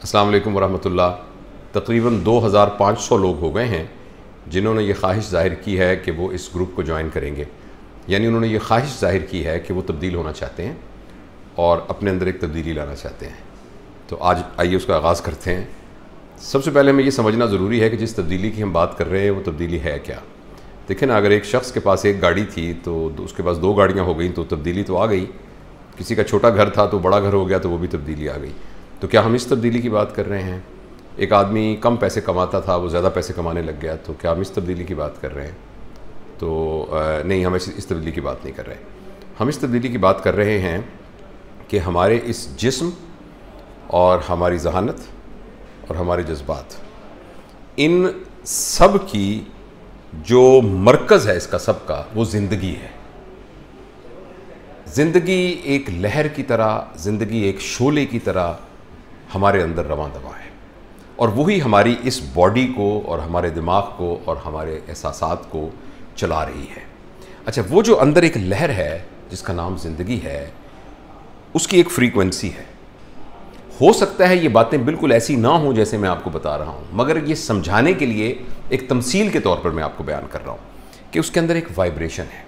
अस्सलाम वालेकुम वरहमतुल्लाह। तकरीबन 2500 लोग हो गए हैं जिन्होंने ये ख्वाहिश ज़ाहिर की है कि वो इस ग्रुप को ज्वाइन करेंगे, यानी उन्होंने ये ख्वाहिश ज़ाहिर की है कि वो तब्दील होना चाहते हैं और अपने अंदर एक तब्दीली लाना चाहते हैं। तो आज आइए उसका आगाज़ करते हैं। सबसे पहले हमें ये समझना ज़रूरी है कि जिस तब्दीली की हम बात कर रहे हैं वो तब्दीली है क्या। देखें ना, अगर एक शख्स के पास एक गाड़ी थी तो उसके पास 2 गाड़ियाँ हो गई तो तब्दीली तो आ गई। किसी का छोटा घर था तो बड़ा घर हो गया तो वो भी तब्दीली आ गई। तो क्या हम इस तब्दीली की बात कर रहे हैं? एक आदमी कम पैसे कमाता था, वो ज़्यादा पैसे कमाने लग गया, तो क्या हम इस तब्दीली की बात कर रहे हैं? तो नहीं, हम इस तब्दीली की बात नहीं कर रहे। हम इस तब्दीली की बात कर रहे हैं कि हमारे इस जिस्म और हमारी जहानत और हमारे जज्बात, इन सब की जो मरकज़ है इसका सब का, वो ज़िंदगी है। ज़िंदगी एक लहर की तरह, ज़िंदगी एक शोले की तरह हमारे अंदर रवां दवा है और वही हमारी इस बॉडी को और हमारे दिमाग को और हमारे एहसासात को चला रही है। अच्छा, वो जो अंदर एक लहर है जिसका नाम ज़िंदगी है, उसकी एक फ्रीक्वेंसी है। हो सकता है ये बातें बिल्कुल ऐसी ना हों जैसे मैं आपको बता रहा हूँ, मगर ये समझाने के लिए एक तमसील के तौर पर मैं आपको बयान कर रहा हूँ कि उसके अंदर एक वाइब्रेशन है।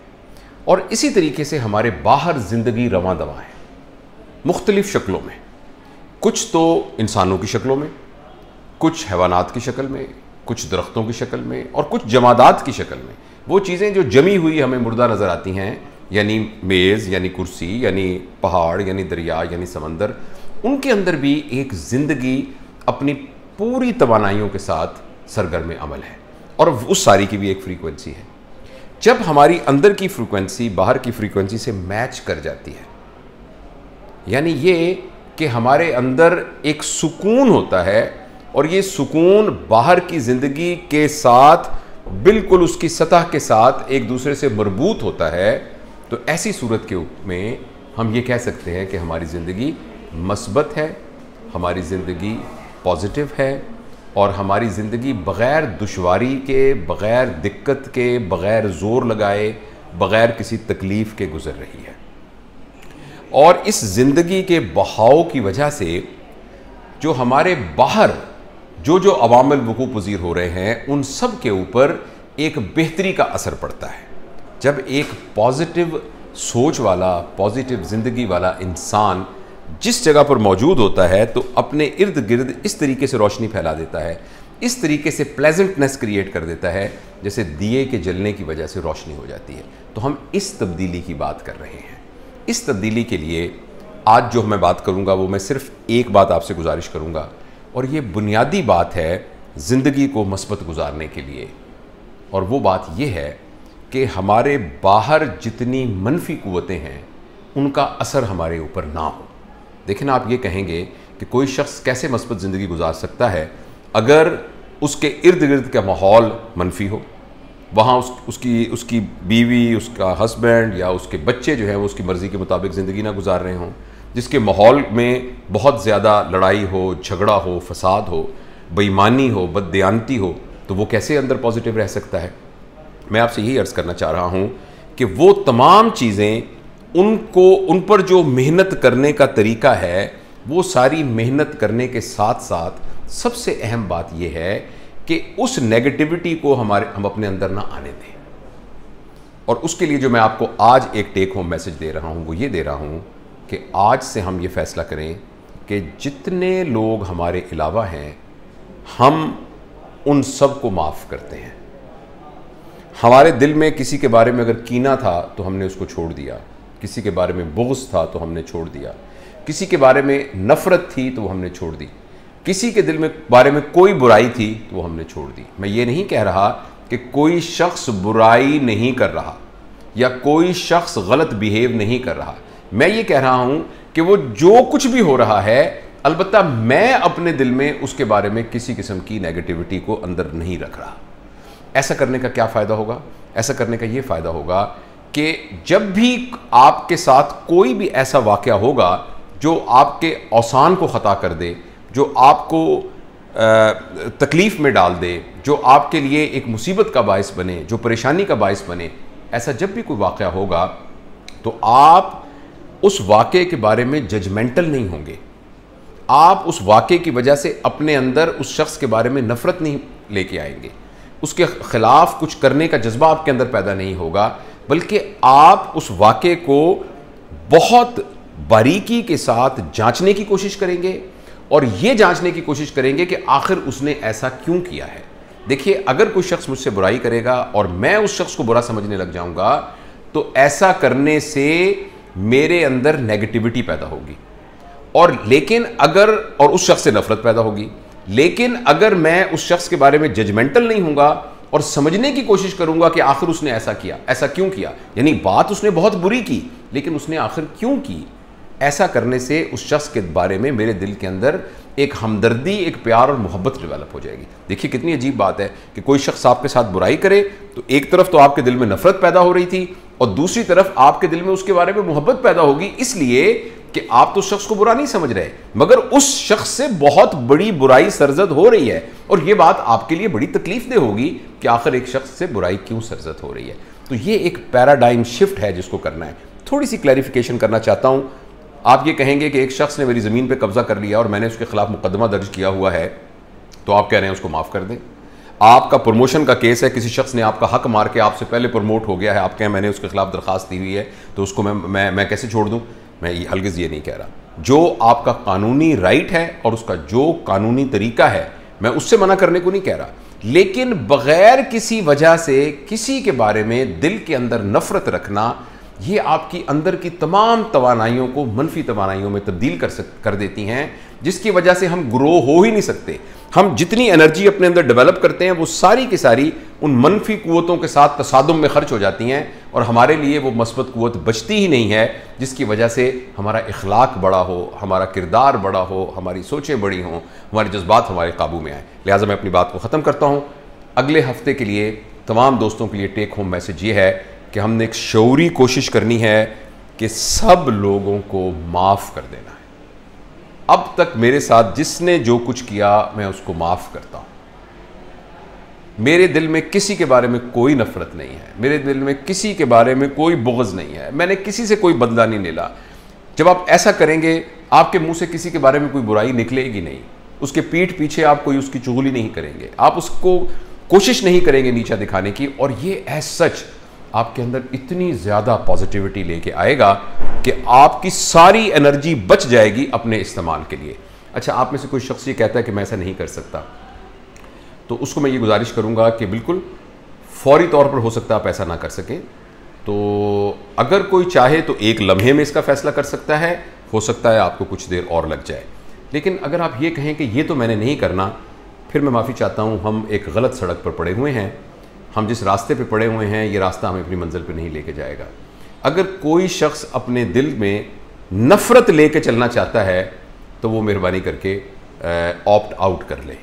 और इसी तरीके से हमारे बाहर ज़िंदगी रवां दवा है मुख्तलिफ़ शक्लों में। कुछ तो इंसानों की शक्लों में, कुछ हैवानात की शक्ल में, कुछ दरख्तों की शक्ल में और कुछ जमादात की शक्ल में। वो चीज़ें जो जमी हुई हमें मुर्दा नज़र आती हैं, यानी मेज़, यानी कुर्सी, यानी पहाड़, यानी दरिया, यानी समंदर, उनके अंदर भी एक ज़िंदगी अपनी पूरी तवानाइयों के साथ सरगर्म अमल है और उस सारी की भी एक फ्रीक्वेंसी है। जब हमारी अंदर की फ्रीक्वेंसी बाहर की फ्रीक्वेंसी से मैच कर जाती है, यानी ये कि हमारे अंदर एक सुकून होता है और ये सुकून बाहर की ज़िंदगी के साथ बिल्कुल उसकी सतह के साथ एक दूसरे से मरबूत होता है, तो ऐसी सूरत के में हम ये कह सकते हैं कि हमारी ज़िंदगी मस्बत है, हमारी ज़िंदगी पॉजिटिव है और हमारी ज़िंदगी बग़ैर दुश्वारी के, बग़ैर दिक्कत के, बग़ैर ज़ोर लगाए, बग़ैर किसी तकलीफ़ के गुज़र रही है। और इस ज़िंदगी के बहाव की वजह से जो हमारे बाहर जो अवामिल वक़ू पज़ीर हो रहे हैं, उन सब के ऊपर एक बेहतरी का असर पड़ता है। जब एक पॉजिटिव सोच वाला, पॉजिटिव ज़िंदगी वाला इंसान जिस जगह पर मौजूद होता है तो अपने इर्द गिर्द इस तरीके से रोशनी फैला देता है, इस तरीके से प्लेजेंटनेस क्रिएट कर देता है जैसे दिए के जलने की वजह से रोशनी हो जाती है। तो हम इस तब्दीली की बात कर रहे हैं। इस तब्दीली के लिए आज जो मैं बात करूंगा वो मैं सिर्फ एक बात आपसे गुजारिश करूंगा, और ये बुनियादी बात है ज़िंदगी को मस्बत गुजारने के लिए। और वो बात ये है कि हमारे बाहर जितनी मनफी क़ुव्वतें हैं उनका असर हमारे ऊपर ना हो। देखें ना, आप ये कहेंगे कि कोई शख्स कैसे मस्बत ज़िंदगी गुजार सकता है अगर उसके इर्द गिर्द का माहौल मनफी हो, वहाँ उसकी बीवी, उसका हस्बैंड या उसके बच्चे जो हैं वो उसकी मर्ज़ी के मुताबिक ज़िंदगी ना गुजार रहे हों, जिसके माहौल में बहुत ज़्यादा लड़ाई हो, झगड़ा हो, फसाद हो, बेईमानी हो, बददियानती हो, तो वो कैसे अंदर पॉजिटिव रह सकता है? मैं आपसे यही अर्ज़ करना चाह रहा हूँ कि वो तमाम चीज़ें उन पर जो मेहनत करने का तरीका है, वो सारी मेहनत करने के साथ साथ सबसे अहम बात यह है कि उस नेगेटिविटी को हम अपने अंदर ना आने दें। और उसके लिए जो मैं आपको आज एक टेक होम मैसेज दे रहा हूँ वो ये दे रहा हूँ कि आज से हम ये फ़ैसला करें कि जितने लोग हमारे अलावा हैं हम उन सब को माफ़ करते हैं। हमारे दिल में किसी के बारे में अगर कीना था तो हमने उसको छोड़ दिया, किसी के बारे में बुग़्ज़ था तो हमने छोड़ दिया, किसी के बारे में नफ़रत थी तो हमने छोड़ दी, किसी के दिल में बारे में कोई बुराई थी तो वो हमने छोड़ दी। मैं ये नहीं कह रहा कि कोई शख्स बुराई नहीं कर रहा या कोई शख्स गलत बिहेव नहीं कर रहा। मैं ये कह रहा हूँ कि वो जो कुछ भी हो रहा है, अलबत्ता मैं अपने दिल में उसके बारे में किसी किस्म की नेगेटिविटी को अंदर नहीं रख रहा। ऐसा करने का क्या फ़ायदा होगा? ऐसा करने का ये फ़ायदा होगा कि जब भी आपके साथ कोई भी ऐसा वाक़या होगा जो आपके औसान को ख़ता कर दे, जो आपको तकलीफ़ में डाल दे, जो आपके लिए एक मुसीबत का बायस बने, जो परेशानी का बायस बने, ऐसा जब भी कोई वाक़या होगा तो आप उस वाक़े के बारे में जजमेंटल नहीं होंगे। आप उस वाक़े की वजह से अपने अंदर उस शख्स के बारे में नफ़रत नहीं लेके आएंगे, उसके ख़िलाफ़ कुछ करने का जज्बा आपके अंदर पैदा नहीं होगा, बल्कि आप उस वाक़े को बहुत बारीकी के साथ जांचने की कोशिश करेंगे और ये जांचने की कोशिश करेंगे कि आखिर उसने ऐसा क्यों किया है। देखिए, अगर कोई शख्स मुझसे बुराई करेगा और मैं उस शख्स को बुरा समझने लग जाऊंगा तो ऐसा करने से मेरे अंदर नेगेटिविटी पैदा होगी और उस शख्स से नफरत पैदा होगी। लेकिन अगर मैं उस शख्स के बारे में जजमेंटल नहीं होऊंगा और समझने की कोशिश करूंगा कि आखिर उसने ऐसा किया, ऐसा क्यों किया, यानी बात उसने बहुत बुरी की लेकिन उसने आखिर क्यों की, ऐसा करने से उस शख्स के बारे में मेरे दिल के अंदर एक हमदर्दी, एक प्यार और मोहब्बत डेवलप हो जाएगी। देखिए कितनी अजीब बात है कि कोई शख्स आपके साथ बुराई करे तो एक तरफ तो आपके दिल में नफरत पैदा हो रही थी और दूसरी तरफ आपके दिल में उसके बारे में मोहब्बत पैदा होगी, इसलिए कि आप तो शख्स को बुरा नहीं समझ रहे, मगर उस शख्स से बहुत बड़ी बुराई सरजद हो रही है और यह बात आपके लिए बड़ी तकलीफ दे होगी कि आखिर एक शख्स से बुराई क्यों सरजद हो रही है। तो ये एक पैराडाइम शिफ्ट है जिसको करना है। थोड़ी सी क्लैरिफिकेशन करना चाहता हूं। आप ये कहेंगे कि एक शख्स ने मेरी ज़मीन पे कब्जा कर लिया और मैंने उसके खिलाफ मुकदमा दर्ज किया हुआ है, तो आप कह रहे हैं उसको माफ़ कर दें। आपका प्रमोशन का केस है, किसी शख्स ने आपका हक मार के आपसे पहले प्रमोट हो गया है, आप कहें मैंने उसके खिलाफ दरख्वास्त दी हुई है तो उसको मैं कैसे छोड़ दूँ। मैं हरगिज़ ये नहीं कह रहा। जो आपका कानूनी राइट है और उसका जो कानूनी तरीका है, मैं उससे मना करने को नहीं कह रहा, लेकिन बग़ैर किसी वजह से किसी के बारे में दिल के अंदर नफ़रत रखना, ये आपकी अंदर की तमाम तवानाइयों को मनफी तवानाइयों में तब्दील कर देती हैं, जिसकी वजह से हम ग्रो हो ही नहीं सकते। हम जितनी एनर्जी अपने अंदर डेवलप करते हैं वो सारी की सारी उन मनफी कुव्वतों के साथ तसादुम में खर्च हो जाती हैं और हमारे लिए वो मस्बत कुव्वत बचती ही नहीं है, जिसकी वजह से हमारा इखलाक बड़ा हो, हमारा किरदार बड़ा हो, हमारी सोचें बड़ी हों, हमारे जज्बात हमारे काबू में आए। लिहाजा मैं अपनी बात को ख़त्म करता हूँ। अगले हफ्ते के लिए तमाम दोस्तों के लिए टेक होम मैसेज ये है कि हमने एक शऊरी कोशिश करनी है कि सब लोगों को माफ़ कर देना है। अब तक मेरे साथ जिसने जो कुछ किया मैं उसको माफ़ करता हूँ। मेरे दिल में किसी के बारे में कोई नफ़रत नहीं है, मेरे दिल में किसी के बारे में कोई बुग़्ज़ नहीं है, मैंने किसी से कोई बदला नहीं लेला। जब आप ऐसा करेंगे आपके मुंह से किसी के बारे में कोई बुराई निकलेगी नहीं, उसके पीठ पीछे आप कोई उसकी चुगली नहीं करेंगे, आप उसको कोशिश नहीं करेंगे नीचा दिखाने की, और ये एज सच आपके अंदर इतनी ज़्यादा पॉजिटिविटी लेके आएगा कि आपकी सारी एनर्जी बच जाएगी अपने इस्तेमाल के लिए। अच्छा, आप में से कोई शख्स ये कहता है कि मैं ऐसा नहीं कर सकता, तो उसको मैं ये गुजारिश करूँगा कि बिल्कुल फौरी तौर पर हो सकता है आप ऐसा ना कर सकें, तो अगर कोई चाहे तो एक लम्हे में इसका फ़ैसला कर सकता है, हो सकता है आपको कुछ देर और लग जाए। लेकिन अगर आप ये कहें कि ये तो मैंने नहीं करना, फिर मैं माफ़ी चाहता हूँ, हम एक गलत सड़क पर पड़े हुए हैं। हम जिस रास्ते पे पड़े हुए हैं ये रास्ता हमें अपनी मंजिल पे नहीं लेके जाएगा। अगर कोई शख्स अपने दिल में नफ़रत लेके चलना चाहता है तो वो मेहरबानी करके ऑप्ट आउट कर ले,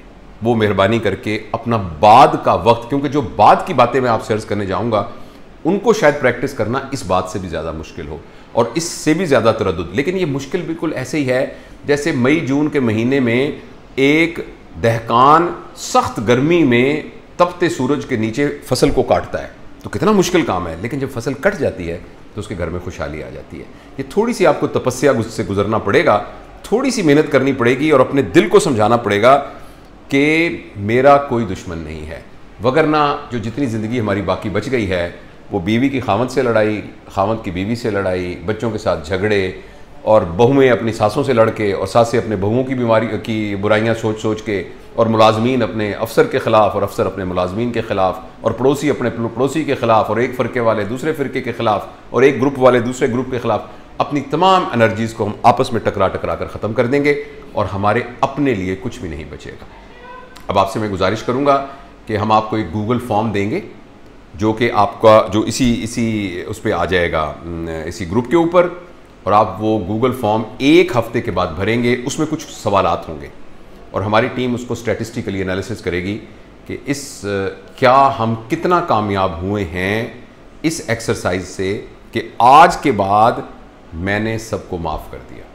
वो मेहरबानी करके अपना बाद का वक्त, क्योंकि जो बाद की बातें मैं आपसे अर्ज़ करने जाऊँगा उनको शायद प्रैक्टिस करना इस बात से भी ज़्यादा मुश्किल हो और इससे भी ज़्यादा तरद्दुद। लेकिन ये मुश्किल बिल्कुल ऐसे ही है जैसे मई जून के महीने में एक दहकान सख्त गर्मी में तपते सूरज के नीचे फसल को काटता है, तो कितना मुश्किल काम है, लेकिन जब फसल कट जाती है तो उसके घर में खुशहाली आ जाती है। ये थोड़ी सी आपको तपस्या से गुजरना पड़ेगा, थोड़ी सी मेहनत करनी पड़ेगी और अपने दिल को समझाना पड़ेगा कि मेरा कोई दुश्मन नहीं है, वगरना जो जितनी ज़िंदगी हमारी बाकी बच गई है वो बीवी की खावंद से लड़ाई, खावंद की बीवी से लड़ाई, बच्चों के साथ झगड़े और बहुएँ अपनी सासों से लड़के और सासें अपने बहुओं की बीमारी की बुराइयां सोच सोच के, और मुलाजमीन अपने अफसर के ख़िलाफ़ और अफसर अपने मुलाजमीन के ख़िलाफ़ और पड़ोसी अपने पड़ोसी के ख़िलाफ़ और एक फ़िरके वाले दूसरे फ़िरके के ख़िलाफ़ और एक ग्रुप वाले दूसरे ग्रुप के ख़िलाफ़, अपनी तमाम एनर्जीज़ को हम आपस में टकरा टकरा कर ख़त्म कर देंगे और हमारे अपने लिए कुछ भी नहीं बचेगा। अब आपसे मैं गुजारिश करूँगा कि हम आपको एक गूगल फॉर्म देंगे जो कि आपका जो इसी उस पर आ जाएगा, इसी ग्रुप के ऊपर, और आप वो गूगल फॉर्म एक हफ़्ते के बाद भरेंगे। उसमें कुछ सवालात होंगे और हमारी टीम उसको स्टैटिस्टिकली एनालिसिस करेगी कि क्या हम कितना कामयाब हुए हैं इस एक्सरसाइज से कि आज के बाद मैंने सबको माफ़ कर दिया।